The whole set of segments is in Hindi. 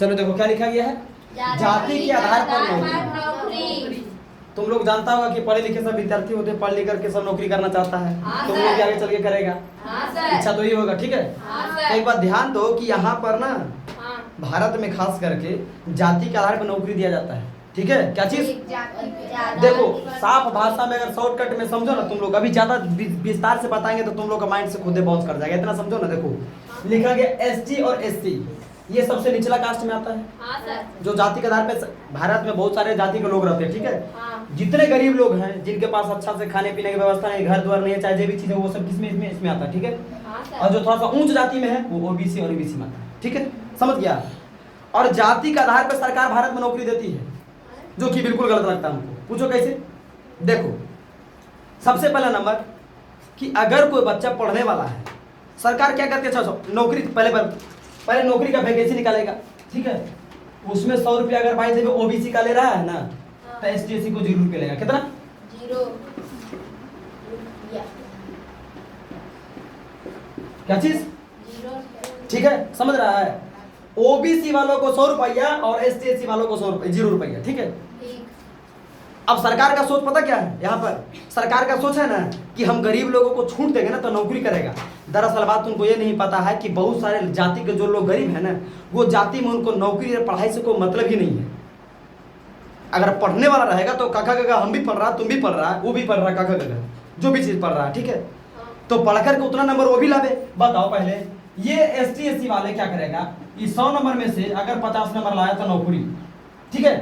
चलो देखो क्या लिखा गया है, जाति के आधार पर नौकरी। तुम लोग जानता होगा कि पढ़े लिखे सब विद्यार्थी होते, पढ़ लिख करके सब नौकरी करना चाहता है। तुम लोग आगे चल के करेगा, इच्छा तो ही होगा, ठीक है। तो एक बात ध्यान दो कि यहाँ पर ना भारत में खास करके जाति के आधार पर नौकरी दिया जाता है, ठीक है। क्या चीज, देखो साफ भाषा में अगर शॉर्टकट में समझो ना तुम लोग, अभी ज्यादा विस्तार से बताएंगे तो तुम लोग का माइंड से खुद बाउंस कर जाएगा, इतना समझो ना। देखो लिखा गया एसटी और एससी, ये सबसे निचला कास्ट में आता है। जो जाति के आधार पे भारत में बहुत सारे जाति के लोग रहते हैं, ठीक है। जितने गरीब लोग हैं जिनके पास अच्छा से खाने पीने की व्यवस्था नहीं, घर द्वार नहीं है, चाहे जो भी चीज है, वो सब किसमें इसमें आता है, ठीक है। और जो थोड़ा सा ऊंच जाति में है वो ओबीसी और ईबीसी में आता है, ठीक है, समझ गया। और जाति के आधार पर सरकार भारत में नौकरी देती है, जो कि बिल्कुल गलत लगता है हमको। पूछो कैसे, देखो सबसे पहला नंबर कि अगर कोई बच्चा पढ़ने वाला है, सरकार क्या करती है, अच्छा नौकरी पहले नौकरी का वैकेंसी निकालेगा, ठीक है। उसमें 100 रुपया अगर भाई से ओबीसी का ले रहा है ना, तो एसटी एससी को 0 रुपये लेगा। कितना, 0। क्या चीज, 0, ठीक है, समझ रहा है। ओबीसी वालों को 100 रुपया और एसटी एससी वालों को 0 रुपया, ठीक है। अब सरकार का सोच पता क्या है, यहाँ पर सरकार का सोच है ना कि हम गरीब लोगों को छूट देंगे ना तो नौकरी करेगा। दरअसल बात तुमको ये नहीं पता है कि बहुत सारे जाति के जो लोग गरीब हैं ना, वो जाति में उनको नौकरी या पढ़ाई से कोई मतलब ही नहीं है। अगर पढ़ने वाला रहेगा तो काका काका हम भी पढ़ रहा, तुम भी पढ़ रहा, वो भी पढ़ रहा, काका काका जो भी चीज पढ़ रहा है, ठीक है। तो पढ़ करके उतना नंबर वो भी लावे। बताओ पहले ये एसटी एससी वाले क्या करेगा, इस 100 नंबर में से अगर 50 नंबर लाया तो नौकरी, ठीक है,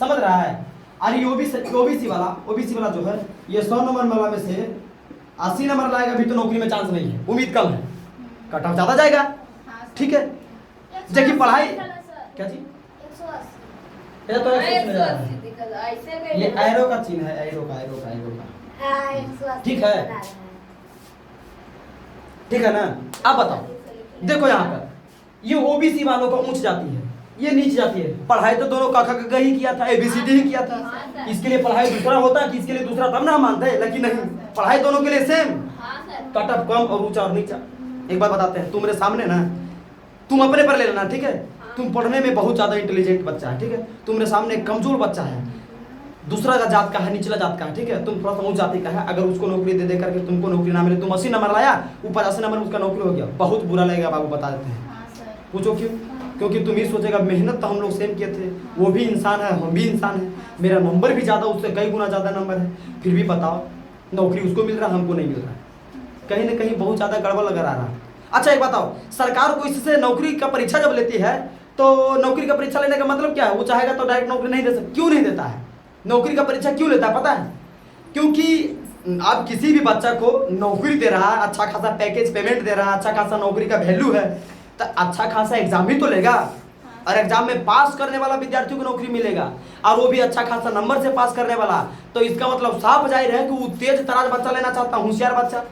समझ रहा है। अरे ओबीसी वाला जो है ये 100 नंबर वाला में से 80 नंबर लाएगा भी तो नौकरी में चांस नहीं है, उम्मीद कम है, कट ऑफ ज्यादा जाएगा, ठीक है। जबकि पढ़ाई क्या चीज, ये तो ये एरो का चिन्ह है, एरो का, ठीक है, ठीक है ना। अब बताओ देखो यहाँ पर ये ओबीसी वालों का उच्च जाति है, ये नीच जाती है। पढ़ाई तो दोनों काका काका ही किया था, एबीसीडी ही किया था। इसके लिए पढ़ाई दूसरा होता है कि इसके लिए दूसरा, तब ना मानते हैं, लेकिन नहीं, पढ़ाई दोनों के लिए सेम, कट ऑफ कम और ऊंचा और नीचा। एक बात बताते हैं तुम्हारे सामने ना, तुम अपने पर ले लेना, ठीक है। तुम पढ़ने में बहुत ज्यादा इंटेलिजेंट बच्चा है, ठीक है। तुम्हारे सामने कमजोर बच्चा है, दूसरा का जात का है, निचला जात का है, ठीक है। तुम थोड़ा सा उच्च जाति का है, अगर उसको नौकरी दे करके तुमको नौकरी ना मिले, तुम 80 नंबर लाया, ऊपर 80 नंबर उसका नौकरी हो गया, बहुत बुरा लगेगा बाबू, बता देते हैं। पूछो क्यों, क्योंकि तुम ही सोचेगा मेहनत तो हम लोग सेम किए थे, वो भी इंसान है, हम भी इंसान है, मेरा नंबर भी ज़्यादा उससे कई गुना ज़्यादा नंबर है, फिर भी बताओ नौकरी उसको मिल रहा है, हमको नहीं मिल रहा है। कहीं ना कहीं बहुत ज़्यादा गड़बड़ लग रहा है। अच्छा एक बताओ, सरकार को इससे नौकरी का परीक्षा जब लेती है तो नौकरी का परीक्षा लेने का मतलब क्या है, वो चाहेगा तो डायरेक्ट नौकरी नहीं दे सकता। क्यों नहीं देता है, नौकरी का परीक्षा क्यों लेता है पता है, क्योंकि आप किसी भी बच्चा को नौकरी दे रहा है, अच्छा खासा पैकेज पेमेंट दे रहा है, अच्छा खासा नौकरी का वैल्यू है, तो अच्छा खासा एग्जाम भी तो लेगा, और एग्जाम में पास करने वाला विद्यार्थियों को नौकरी मिलेगा, और वो भी अच्छा खासा नंबर से पास करने वाला। तो इसका मतलब साफ जाहिर है कि वो तेज तराज बच्चा लेना चाहता, होशियार बच्चा।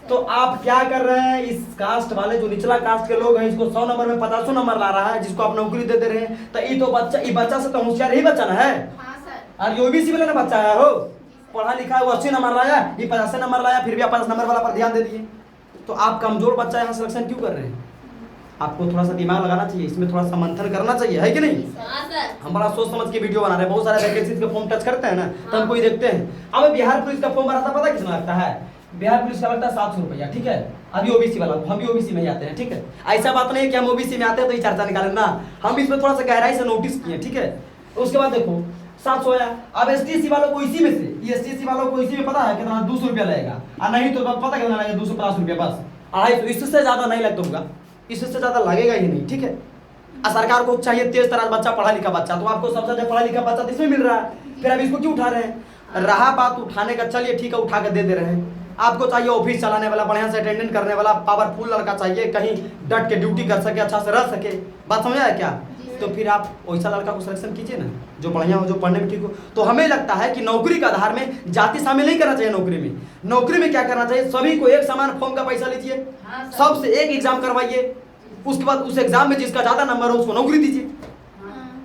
तो आप क्या कर रहे हैं, इस कास्ट वाले जो निचला कास्ट के लोग हैं, इसको 100 नंबर में 50 नंबर ला रहा है, जिसको आप नौकरी दे रहे हैं, तो ये तो बच्चा से तो होशियार ही बच्चा ना है। और ओबीसी वाला ना बच्चा है, हो पढ़ा लिखा है, वो 80 नंबर लाया, ये 50 नंबर लाया, फिर भी आप 50 नंबर वाला पर ध्यान दे दिए। तो आप कमजोर बच्चा यहाँ सिलेक्शन क्यों कर रहे हैं, आपको थोड़ा सा दिमाग लगाना चाहिए, इसमें थोड़ा सा मंथन करना चाहिए, है कि नहीं। हम बड़ा सोच समझ के वीडियो बना रहे हैं, बहुत सारे वैकेंसीज के फॉर्म टच करते हैं ना, तो हम कोई देखते हैं। अब बिहार पुलिस का फॉर्म भरा था, पता कितना लगता है, बिहार पुलिस का लगता है 700 रुपया, ठीक है। अभी ओबीसी वाला, हम भी ओबीसी में ही आते हैं, ठीक है। ऐसा बात नहीं है कि हम ओबीसी में आते हैं तो ये चर्चा निकालें ना, हम इसमें थोड़ा सा गहराई से नोटिस किए, ठीक है। उसके बाद देखो 700 आया। अब एसटीसी वालों को इसी में से, ये एसटीसी वालों को इसी में पता है कितना 200 रुपया लगेगा, और नहीं तो पता कितना लगेगा 250 रुपया, बस 250, इससे ज्यादा नहीं लगता होगा, इससे ज्यादा लगेगा ही नहीं, ठीक है। सरकार को चाहिए तेज तराज बच्चा, पढ़ा लिखा बच्चा, तो आपको सबसे ज्यादा पढ़ा लिखा बच्चा तो इसमें मिल रहा है, फिर अब इसको क्यों उठा रहे हैं। रहा बात उठाने का, चलिए ठीक है उठा कर दे रहे हैं। आपको चाहिए ऑफिस चलाने वाला, बढ़िया से अटेंडेंट करने वाला, पावरफुल लड़का चाहिए, कहीं डट के ड्यूटी कर सके, अच्छा से रह सके, बात समझ आया क्या। तो फिर आप वैसा लड़का को सिलेक्शन कीजिए ना, जो बढ़िया हो, जो पढ़ने में ठीक हो। तो हमें लगता है कि नौकरी के आधार में जाति शामिल नहीं करना चाहिए। नौकरी में क्या करना चाहिए, सभी को एक समान फॉर्म का पैसा लीजिए, सबसे एक एग्जाम करवाइए, उसके बाद उस एग्जाम में जिसका ज्यादा नंबर हो उसको नौकरी दीजिए।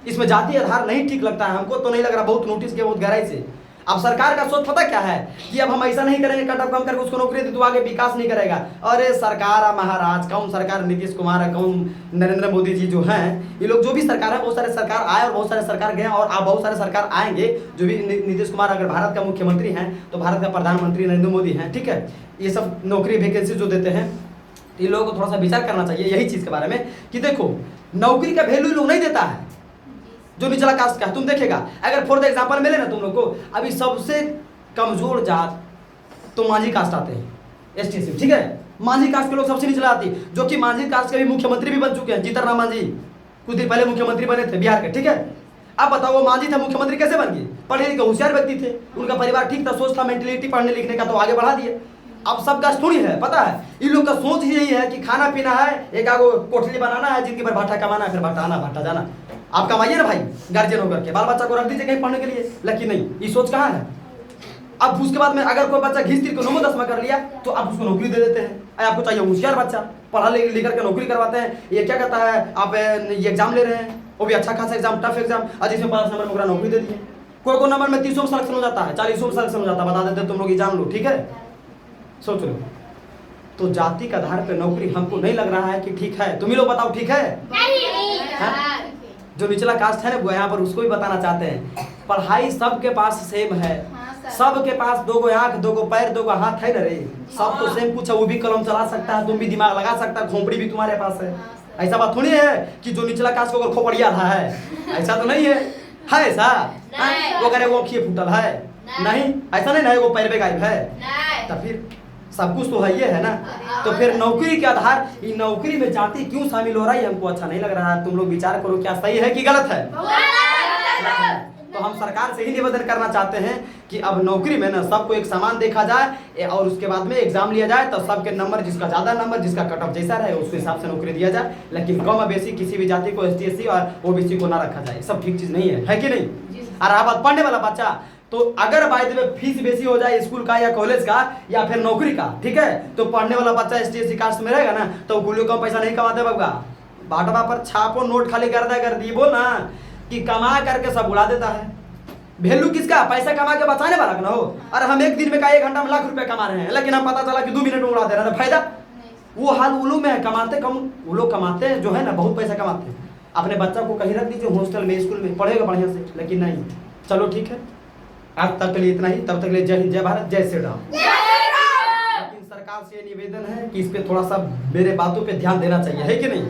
इसमें जाति आधार नहीं ठीक लगता है हमको, तो नहीं लग रहा, बहुत नोटिस किया बहुत गहराई से। अब सरकार का सोच पता क्या है कि अब हम ऐसा नहीं करेंगे, कट ऑफ कम करके उसको नौकरी दे तो आगे विकास नहीं करेगा। अरे सरकार महाराज, कौन सरकार नीतीश कुमार है, कौन नरेंद्र मोदी जी जो हैं, ये लोग जो भी सरकार है, बहुत सारे सरकार आए और बहुत सारे सरकार गए और अब बहुत सारे सरकार आएंगे। जो भी नीतीश कुमार अगर भारत का मुख्यमंत्री हैं तो भारत का प्रधानमंत्री नरेंद्र मोदी हैं, ठीक है। ये सब नौकरी वैकेंसी जो देते हैं, ये लोगों को थोड़ा सा विचार करना चाहिए यही चीज़ के बारे में कि देखो नौकरी का वैल्यू लोग नहीं देता है जो निचला कास्ट का है। तुम देखेगा अगर फॉर द एग्जांपल मिले ना तुम लोग को, अभी सबसे कमजोर जात तो मांझी कास्ट आते हैं, एसटी, ठीक है। मांझी कास्ट के लोग सबसे निचला आती, जो कि मांझी कास्ट के भी मुख्यमंत्री भी बन चुके हैं। जीतन राम मांझी कुछ दिन पहले मुख्यमंत्री बने थे बिहार के, ठीक है। अब बताओ वो मांझी थे, मुख्यमंत्री कैसे बन गए? पढ़े लिखे होशियार व्यक्ति थे, उनका परिवार ठीक था, सोच था, मेंटेलिटी पढ़ने लिखने का, तो आगे बढ़ा दिए। अब सब कास्ट थोड़ी है, पता है इन लोग का सोच ही यही है कि खाना पीना है, एक आगो कोठली बनाना है, जिंदगी भर भाटा कमाना है, फिर भाटा आना भाटा जाना। आप कमाइए ना भाई गार्जियन होकर के, बाल बच्चा को रख दीजिए कहीं पढ़ने के लिए, लेकिन नहीं, ये सोच कहाँ है। अब उसके बाद में अगर कोई बच्चा घिस तीर को 9 10 कर लिया तो आप उसको नौकरी दे देते हैं। अरे आपको चाहिए होशियार बच्चा, पढ़ा लिख के नौकरी करवाते हैं। ये क्या कहता है, आप ये एग्जाम ले रहे हैं, वो भी अच्छा खासा एग्जाम, टफ एग्जाम, और जिसमें 5 नंबर में नौकरी दे दिए। कोई नंबर में 30 में सिलेक्शन हो जाता है, 40 में सिलेक्शन हो जाता है, बता देते तुम लोग एग्जाम लो, ठीक है। सोच लो, तो जाति के आधार पे नौकरी हमको नहीं लग रहा है कि ठीक है। तुम ही लोग बताओ ठीक है? नहीं। जो निचला कास्ट है ना वो यहाँ पर उसको भी बताना चाहते हैं, पढ़ाई सबके पास सेम है। सबके पास 2 गो आंख, 2 गो पैर, 2 गो हाथ है ना रे, सब तो सेम कुछ है। वो भी कलम चला सकता है, तुम भी दिमाग लगा सकता है, खोपड़ी भी तुम्हारे पास है। ऐसा बात थोड़ी है कि जो निचला कास्ट को अगर खोपड़िया रहा है, ऐसा तो नहीं है ऐसा। वो करे वो अखिए फूटल है, नहीं ऐसा नहीं है, वो पैर पे गायब है, तो फिर सब कुछ तो है ये है ना। तो फिर नौकरी के आधार, ये नौकरी में जाति क्यों शामिल हो रहा है हमको अच्छा नहीं लग रहा है। तुम लोग विचार करो क्या सही है कि गलत है। तो हम सरकार से ही निवेदन करना चाहते हैं कि अब नौकरी में ना सबको एक समान देखा जाए और उसके बाद में एग्जाम लिया जाए, तो सबके नंबर, जिसका ज़्यादा नंबर, जिसका कट ऑफ जैसा रहे उसके हिसाब से नौकरी दिया जाए। लेकिन कम बेसी किसी भी जाति को ST SC और OBC को ना रखा जाए, सब ठीक चीज़ नहीं है कि नहीं। और रहा बात पढ़ने वाला बच्चा, तो अगर बाय द वे फीस बेसी हो जाए स्कूल का या कॉलेज का या फिर नौकरी का, ठीक है, तो पढ़ने वाला बच्चा ST SC कास्ट में रहेगा ना, तो गुलियों कम पैसा नहीं कमाते बाबा, बाटवा पर छापो नोट खाली कर दी बोल ना कि कमा करके सब उड़ा देता है। वैल्यू किसका? पैसा कमा के बचाने वाला ना हो। अरे हम एक दिन में का 1 घंटा में लाख रुपए कमा रहे हैं, लेकिन हम पता चला कि 2 मिनट में उड़ा दे रहे हैं, फायदा वो हाल वो लोग में है, कमाते कम वो लोग कमाते हैं जो है ना, बहुत पैसा कमाते हैं। अपने बच्चा को कहीं रख दीजिए हॉस्टल में, स्कूल में पढ़ेगा बढ़िया से, लेकिन नहीं। चलो ठीक है, आज तक के लिए इतना ही, तब तक के लिए जय हिंद, जय भारत, जय श्री राम। लेकिन सरकार से ये निवेदन है कि इस पे थोड़ा सा मेरे बातों पे ध्यान देना चाहिए, है कि नहीं।